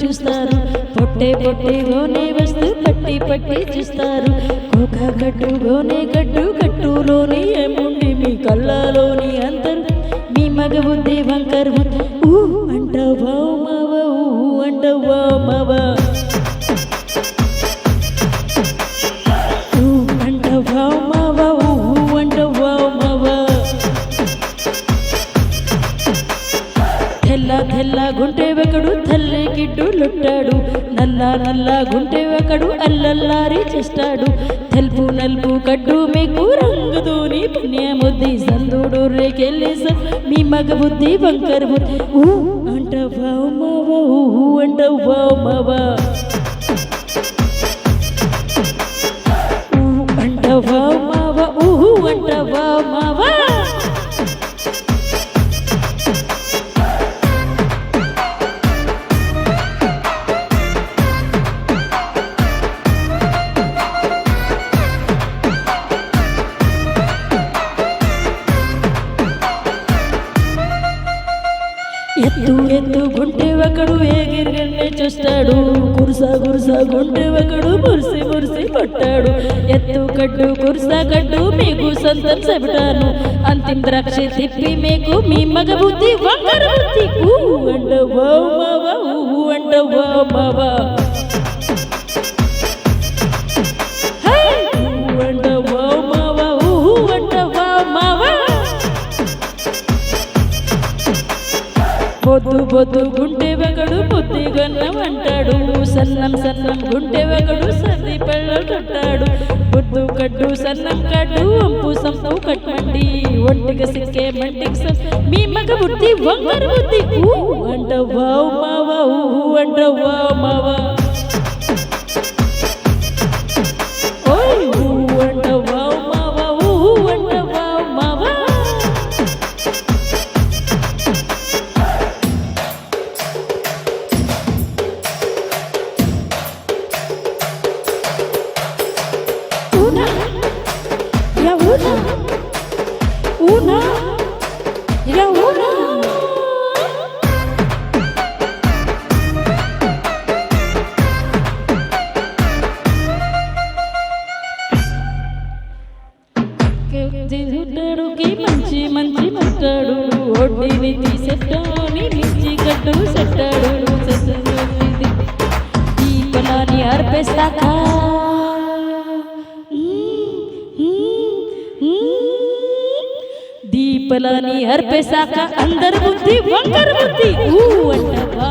చూస్తారు పొట్టే పొట్టేలోనే వస్తూ పట్టి పట్టి చూస్తారు కోక గట్టు గోనే గట్టు గట్టులోని ఏముండి మీ కళ్ళలోని అంతరు మీ మగ బుద్ధి వంకర్ ఊ అంటవా మావ ఊ అంటవా మావ ఊ అంటవా మావ ఊ అంటవా మావ తెల్ల తెల్ల గుంటె ఒకడు తల్లి గిడ్డు లొట్టాడు నల్ల నల్ల గుంటె ఒకడు అల్లల్లారి చేస్తాడు తెలుపు నలుపు కడ్డు మీకు రంగుదోని పుణ్యముద్ది సందుడు రేకెళ్ళి మీ మగ బుద్ధి వంకర్ బుద్ధి ఊ అంటవా మావ ఊ అంటవా మావ ఊ అంటవా మావ ఊ అంటవా మావ ఎత్తు ఎత్తు గుంటె ఒకడు ఎగిరిగన్నే చూస్తాడు కురుస కురుస గుంటె ఒకడు మురిసి మురిసి పట్టాడు ఎత్తు కడ్డు కురుస కడ్డు మీకు సొంతం చెబుతాను అంతిమ ద్రాక్ష తిప్పి మీకు మీ మగ బుద్ధి వంకర బుద్ధి ఊ అంటవా మావ ఊ అంటవా మావ ఊ అంటవా మావ ఊ అంటవా మావ బొద్దు బొద్దు గుంటె ఒకడు బుద్ధి గన్నం అంటాడు సన్నం సన్నం గుంటె ఒకడు సర్ది పెళ్ళటాడు బుద్ధు కడ్డు సన్నం కడ్డు వంపు సంపు కట్టండి ఒంటికి సిక్కే మంటికి మీ మగ బుద్ధి వంకర బుద్ధి ఊ అంటవా మావ ఊ అంటవా మావ ఓయ్ ఊ అంటవా మావ ఊ అంటవా మావ Una, ya una. కి మంచి మంచి మట్టాడు ఒడ్డిని తీసేటాని మించి గడ్డు సెట్టాడు ఈ పొలాన్ని అర్పేస్తాక దీపలని అర్పేశాక అందరి బుద్ధి వంకర బుద్ధి ఊ అంటవా